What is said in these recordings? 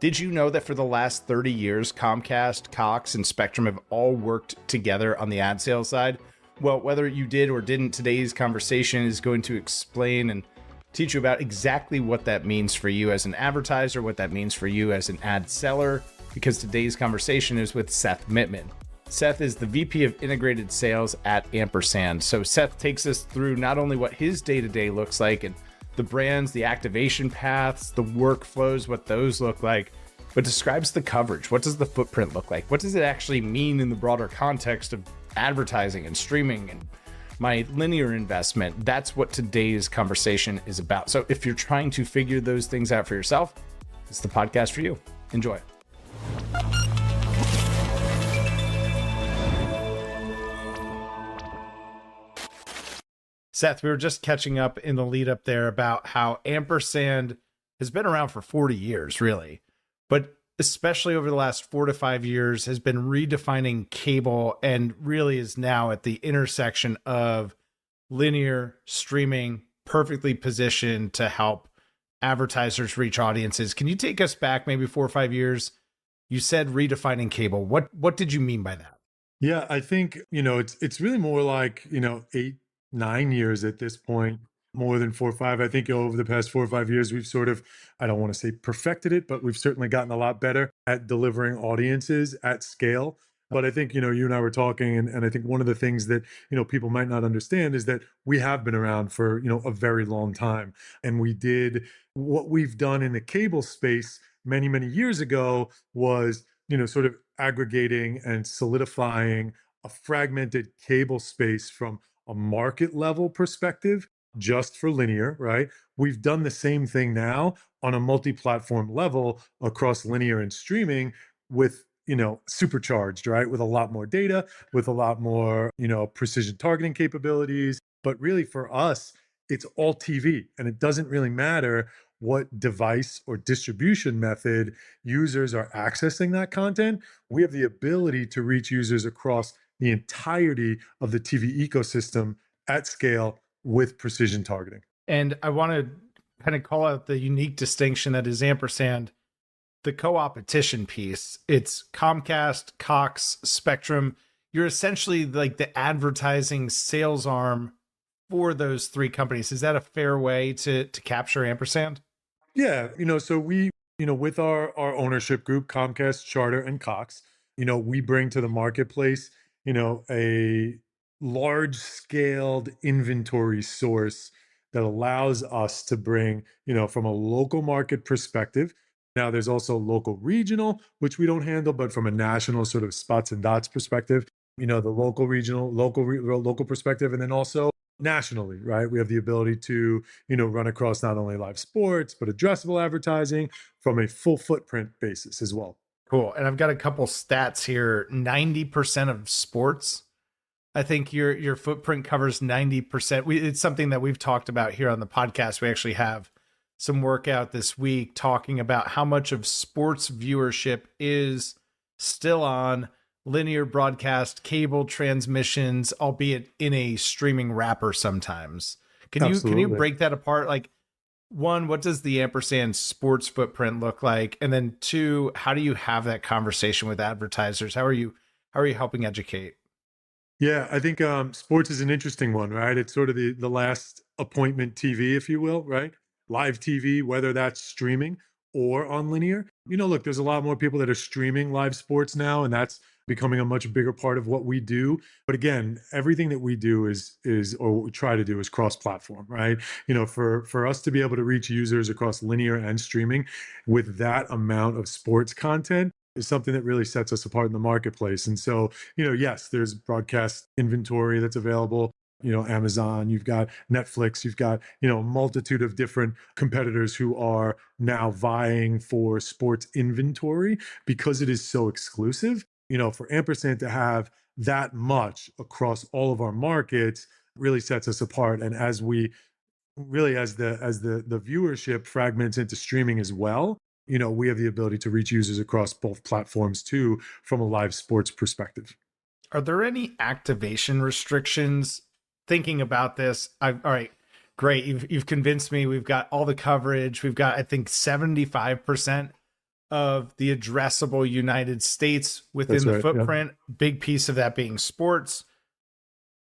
Did you know that for the last 30 years, Comcast, Cox, and Spectrum have all worked together on the ad sales side? Well, whether you did or didn't, today's conversation is going to explain and teach you about exactly what that means for you as an advertiser, what that means for you as an ad seller, because today's conversation is with Seth Mittman. Seth is the VP of Integrated Sales at Ampersand. So Seth takes us through not only what his day-to-day looks like and the brands, the activation paths, the workflows, what those look like, but describes the coverage. What does the footprint look like? What does it actually mean in the broader context of advertising and streaming and my linear investment? That's what today's conversation is about. So if you're trying to figure those things out for yourself, it's the podcast for you. Enjoy. Seth, we were just catching up in the lead up there about how Ampersand has been around for 40 years, really, but especially over the last 4 to 5 years has been redefining cable and really is now at the intersection of linear streaming, perfectly positioned to help advertisers reach audiences. Can you take us back maybe 4 or 5 years? You said redefining cable. What did you mean by that? Yeah, I think, it's really more like, 8, 9 years at this point, more than 4 or 5. I think over the past 4 or 5 years, we've sort of, I don't want to say perfected it, but we've certainly gotten a lot better at delivering audiences at scale. But I think, you and I were talking, and I think one of the things that, people might not understand is that we have been around for, a very long time. And we did what we've done in the cable space many, many years ago was, sort of aggregating and solidifying a fragmented cable space from a market level perspective just for linear, right? We've done the same thing now on a multi-platform level across linear and streaming with, supercharged, right? With a lot more data, with a lot more, precision targeting capabilities. But really for us, it's all TV, and it doesn't really matter what device or distribution method users are accessing that content. We have the ability to reach users across the entirety of the TV ecosystem at scale with precision targeting. And I want to kind of call out the unique distinction that is Ampersand, the co-opetition piece. It's Comcast, Cox, Spectrum. You're essentially like the advertising sales arm for those three companies. Is that a fair way to capture Ampersand? Yeah, so we, with our ownership group, Comcast, Charter, and Cox, we bring to the marketplace, a large scaled inventory source that allows us to bring, from a local market perspective. Now there's also local regional, which we don't handle, but from a national sort of spots and dots perspective, the local regional, local perspective, and then also nationally, right? We have the ability to, run across not only live sports, but addressable advertising from a full footprint basis as well. Cool. And I've got a couple stats here. 90% of sports, I think your footprint covers 90%. It's something that we've talked about here on the podcast. We actually have some work out this week talking about how much of sports viewership is still on linear broadcast, cable transmissions, albeit in a streaming wrapper sometimes. Can you break that apart? Like, one, what does the Ampersand sports footprint look like? And then two, how do you have that conversation with advertisers? How are you helping educate? Yeah, I think sports is an interesting one, right? It's sort of the last appointment TV, if you will, right? Live TV, whether that's streaming or on linear. Look, there's a lot more people that are streaming live sports now, and that's becoming a much bigger part of what we do. But again, everything that we do is or what we try to do is cross-platform, right? For us to be able to reach users across linear and streaming with that amount of sports content is something that really sets us apart in the marketplace. And so, yes, there's broadcast inventory that's available. Amazon, you've got Netflix, you've got, a multitude of different competitors who are now vying for sports inventory because it is so exclusive. For Ampersand to have that much across all of our markets really sets us apart. And as we really, as the viewership fragments into streaming as well, we have the ability to reach users across both platforms too, from a live sports perspective. Are there any activation restrictions? Thinking about this, all right, great. You've convinced me. We've got all the coverage. We've got, I think, 75% of the addressable United States That's within the right. Yeah. footprint, big piece of that being sports.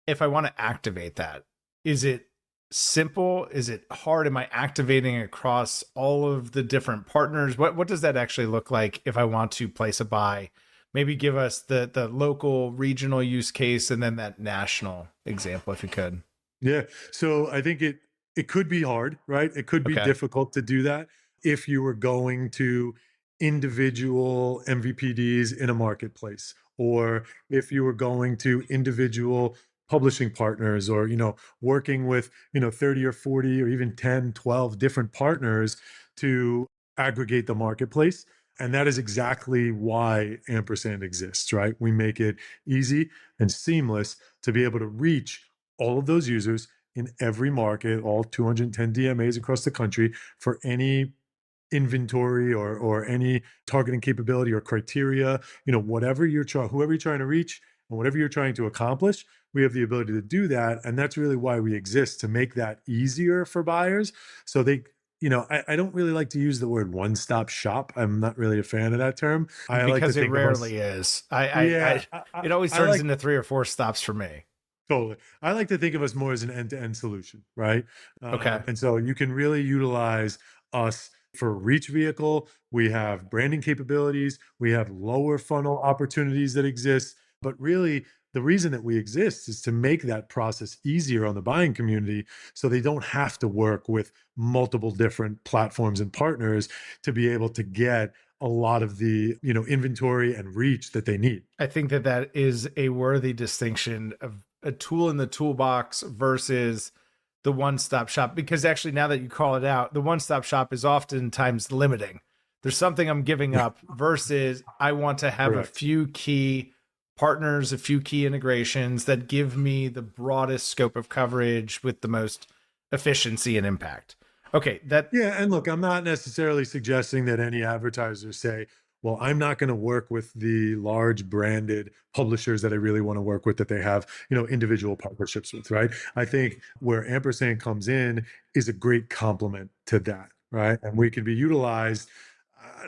If I want to activate that, is it simple? Is it hard? Am I activating across all of the different partners? What does that actually look like if I want to place a buy? Maybe give us the local, regional use case and then that national example, if you could. Yeah. So I think it could be hard, right? It could be Okay. difficult to do that if you were going to individual MVPDs in a marketplace, or if you were going to individual publishing partners, or working with 30 or 40 or even 10, 12 different partners to aggregate the marketplace. And that is exactly why Ampersand exists, right? We make it easy and seamless to be able to reach all of those users in every market, all 210 DMAs across the country, for any inventory or any targeting capability or criteria, whatever whoever you're trying to reach and whatever you're trying to accomplish, we have the ability to do that. And that's really why we exist, to make that easier for buyers. So I don't really like to use the word one-stop shop. I'm not really a fan of that term. I like to Because it think of us, rarely is. yeah, It always I turns like into 3 or 4 stops for me. Totally. I like to think of us more as an end-to-end solution, right? Okay. And so you can really utilize us for reach vehicle. We have branding capabilities. We have lower funnel opportunities that exist. But really, the reason that we exist is to make that process easier on the buying community, so they don't have to work with multiple different platforms and partners to be able to get a lot of the inventory and reach that they need. I think that is a worthy distinction of a tool in the toolbox versus the one-stop shop. Because actually, now that you call it out, the one-stop shop is oftentimes limiting. There's something I'm giving up versus I want to have a Correct. few key partners, a few key integrations that give me the broadest scope of coverage with the most efficiency and impact. Okay, that Yeah, and look, I'm not necessarily suggesting that any advertisers say, well, I'm not going to work with the large branded publishers that I really want to work with, that they have, individual partnerships with, right? I think where Ampersand comes in is a great complement to that, right? And we can be utilized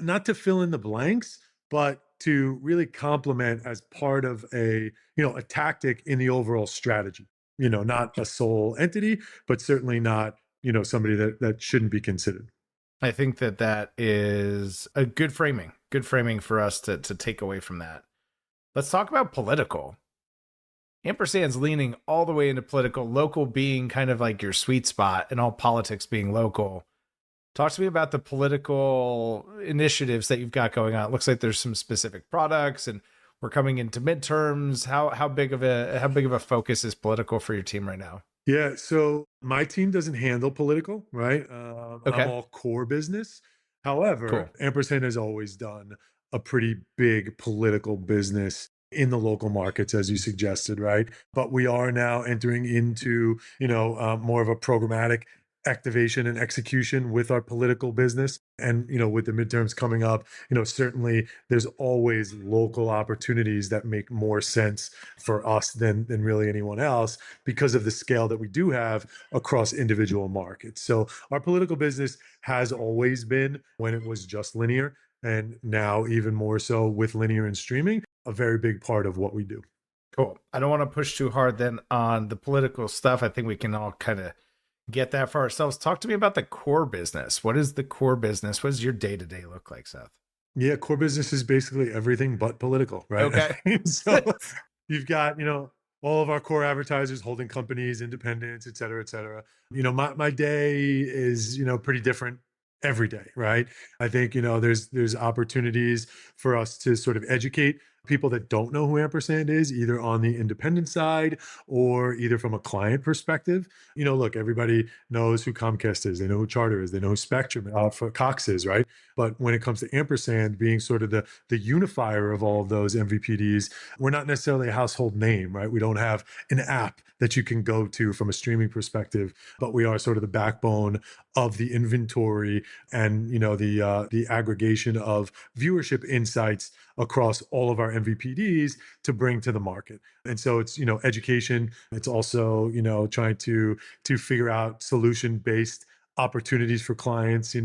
not to fill in the blanks, but to really complement as part of a tactic in the overall strategy. Not a sole entity, but certainly not somebody that shouldn't be considered. I think that is a good framing for us to take away from that. Let's talk about political. Ampersand's leaning all the way into political, local being kind of like your sweet spot, and all politics being local. Talk to me about the political initiatives that you've got going on. It looks like there's some specific products, and we're coming into midterms. How big of a focus is political for your team right now? Yeah, so my team doesn't handle political, right? I'm Okay, all core business. cool. However, Ampersand has always done a pretty big political business in the local markets, as you suggested, right? But we are now entering into, more of a programmatic activation and execution with our political business. And, with the midterms coming up, certainly there's always local opportunities that make more sense for us than really anyone else, because of the scale that we do have across individual markets. So our political business has always been, when it was just linear, and now even more so with linear and streaming, a very big part of what we do. Cool. I don't want to push too hard then on the political stuff. I think we can all kind of get that for ourselves. Talk to me about the core business. What is the core business? What does your day to day look like, Seth? Yeah, core business is basically everything but political, right? Okay. So you've got, all of our core advertisers, holding companies, independents, et cetera, et cetera. My day is, pretty different every day, right? I think, there's opportunities for us to sort of educate people that don't know who Ampersand is, either on the independent side or either from a client perspective. Look, everybody knows who Comcast is. They know who Charter is. They know who Spectrum for Cox is, right? But when it comes to Ampersand being sort of the unifier of all of those MVPDs, we're not necessarily a household name, right? We don't have an app that you can go to from a streaming perspective, but we are sort of the backbone of the inventory and the aggregation of viewership insights across all of our MVPDs to bring to the market. And so it's education. It's also trying to figure out solution based opportunities for clients,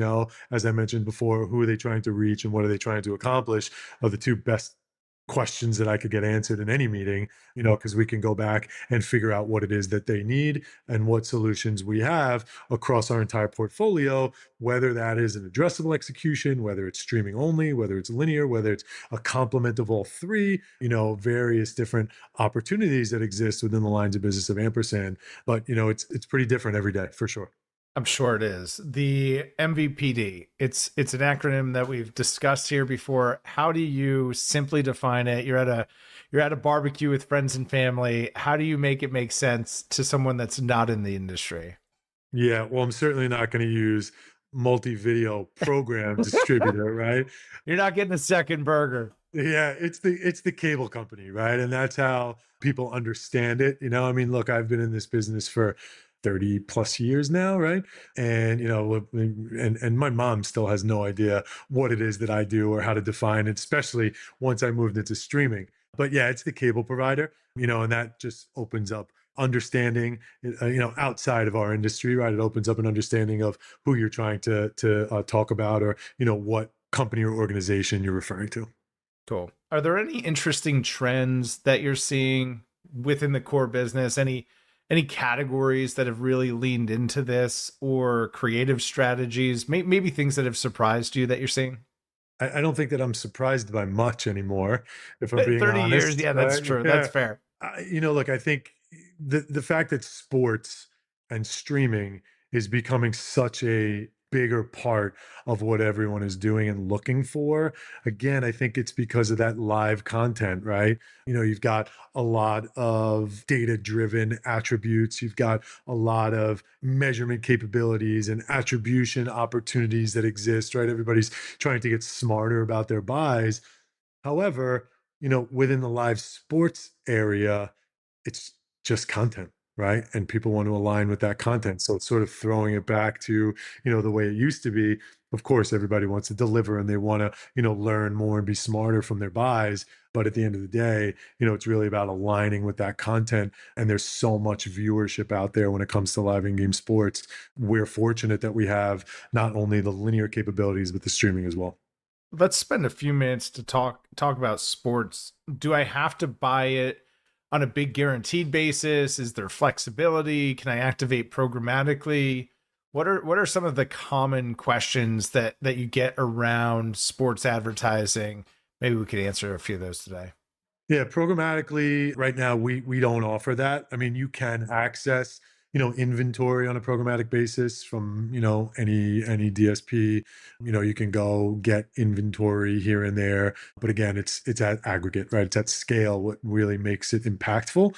as I mentioned before, who are they trying to reach and what are they trying to accomplish are the two best questions that I could get answered in any meeting, because we can go back and figure out what it is that they need and what solutions we have across our entire portfolio, whether that is an addressable execution, whether it's streaming only, whether it's linear, whether it's a complement of all three, various different opportunities that exist within the lines of business of Ampersand. But, it's pretty different every day for sure. I'm sure it is. The MVPD, it's an acronym that we've discussed here before. How do you simply define it? You're at a barbecue with friends and family. How do you make it make sense to someone that's not in the industry? Yeah, well, I'm certainly not going to use multi-video program distributor, right? You're not getting a second burger. Yeah, it's the cable company, right? And that's how people understand it. I mean, look, I've been in this business for 30 plus years now, right? And and my mom still has no idea what it is that I do or how to define it, especially once I moved into streaming. But yeah, it's the cable provider, and that just opens up understanding, outside of our industry, right? It opens up an understanding of who you're trying to talk about, or what company or organization you're referring to. Cool. Are there any interesting trends that you're seeing within the core business? Any categories that have really leaned into this, or creative strategies, maybe things that have surprised you that you're seeing? I don't think that I'm surprised by much anymore, if I'm being 30 years. honest. Yeah, that's Right? true. That's Yeah. fair. Look, I think the fact that sports and streaming is becoming such a bigger part of what everyone is doing and looking for. Again, I think it's because of that live content, right? You've got a lot of data driven attributes, you've got a lot of measurement capabilities and attribution opportunities that exist, right? Everybody's trying to get smarter about their buys. However, within the live sports area, it's just content, right? And people want to align with that content. So it's sort of throwing it back to, the way it used to be. Of course, everybody wants to deliver and they want to, learn more and be smarter from their buys. But at the end of the day, it's really about aligning with that content. And there's so much viewership out there when it comes to live in-game sports. We're fortunate that we have not only the linear capabilities, but the streaming as well. Let's spend a few minutes to talk about sports. Do I have to buy it on a big guaranteed basis? Is there flexibility? Can I activate programmatically? What are some of the common questions that you get around sports advertising? Maybe we could answer a few of those today. Yeah, programmatically, right now we don't offer that. I mean, you can access, inventory on a programmatic basis from, any DSP. You can go get inventory here and there, but again, it's at aggregate, right? It's at scale, what really makes it impactful.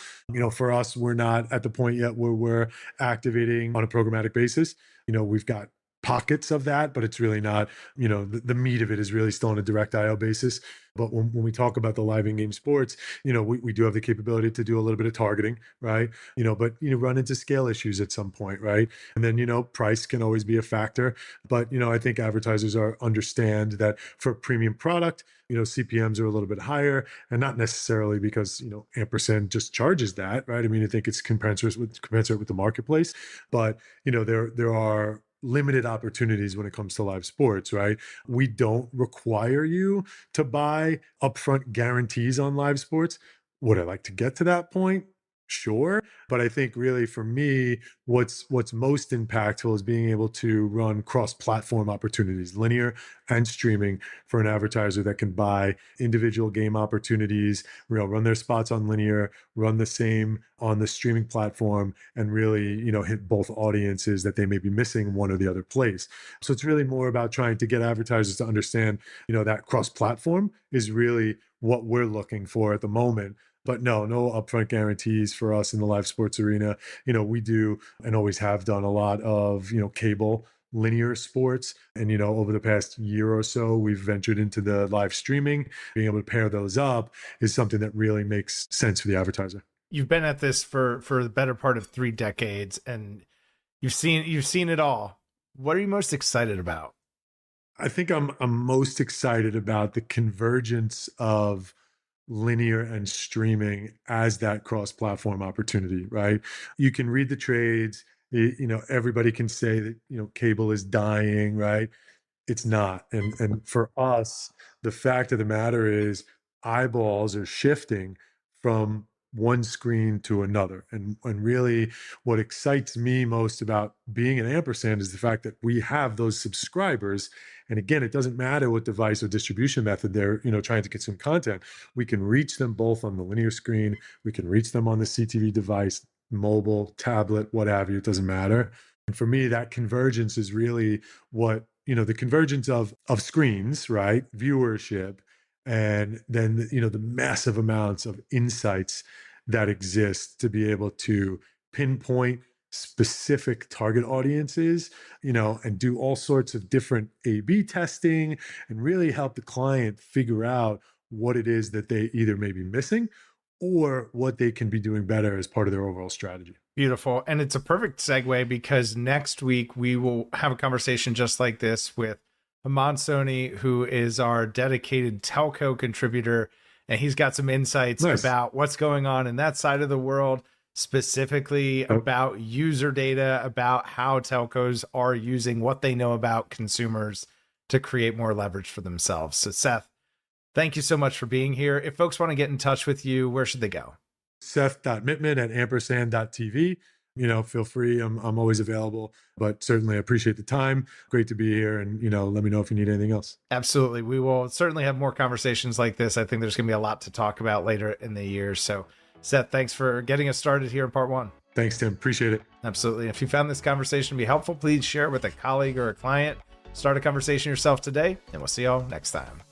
For us, we're not at the point yet where we're activating on a programmatic basis. We've got pockets of that, but it's really not, the meat of it is really still on a direct IO basis. But when we talk about the live in-game sports, we do have the capability to do a little bit of targeting, right? But run into scale issues at some point, right? And then, price can always be a factor. But, I think advertisers understand that for a premium product, CPMs are a little bit higher, and not necessarily because, Ampersand just charges that, right? I mean, I think it's commensurate with the marketplace, but, there are limited opportunities when it comes to live sports, right? We don't require you to buy upfront guarantees on live sports. Would I like to get to that point? Sure. But I think really for me, what's most impactful is being able to run cross-platform opportunities, linear and streaming, for an advertiser that can buy individual game opportunities, run their spots on linear, run the same on the streaming platform, and really, hit both audiences that they may be missing one or the other place. So it's really more about trying to get advertisers to understand, that cross-platform is really what we're looking for at the moment. But no upfront guarantees for us in the live sports arena. We do and always have done a lot of, cable linear sports. And, over the past year or so, we've ventured into the live streaming. Being able to pair those up is something that really makes sense for the advertiser. You've been at this for the better part of 3 decades, and you've seen it all. What are you most excited about? I think I'm most excited about the convergence of linear and streaming as that cross-platform opportunity, right? You can read the trades Everybody can say that, cable is dying, right? It's not. And for us, the fact of the matter is eyeballs are shifting from one screen to another. And really what excites me most about being an Ampersand is the fact that we have those subscribers. And again, it doesn't matter what device or distribution method they're, trying to consume content. We can reach them both on the linear screen. We can reach them on the CTV device, mobile, tablet, what have you. It doesn't matter. And for me, that convergence is really what, the convergence of screens, right? Viewership, and then, the massive amounts of insights that exist to be able to pinpoint specific target audiences, and do all sorts of different A/B testing and really help the client figure out what it is that they either may be missing or what they can be doing better as part of their overall strategy. Beautiful. And it's a perfect segue because next week we will have a conversation just like this with Hamad Soni, who is our dedicated telco contributor. And he's got some insights about what's going on in that side of the world, specifically about user data, about how telcos are using what they know about consumers to create more leverage for themselves. So Seth, thank you so much for being here. If folks want to get in touch with you, where should they go? Seth.Mittman@ampersand.tv. Feel free. I'm always available, but certainly appreciate the time. Great to be here. And, let me know if you need anything else. Absolutely. We will certainly have more conversations like this. I think there's going to be a lot to talk about later in the year. So Seth, thanks for getting us started here in part one. Thanks, Tim. Appreciate it. Absolutely. If you found this conversation to be helpful, please share it with a colleague or a client. Start a conversation yourself today, and we'll see y'all next time.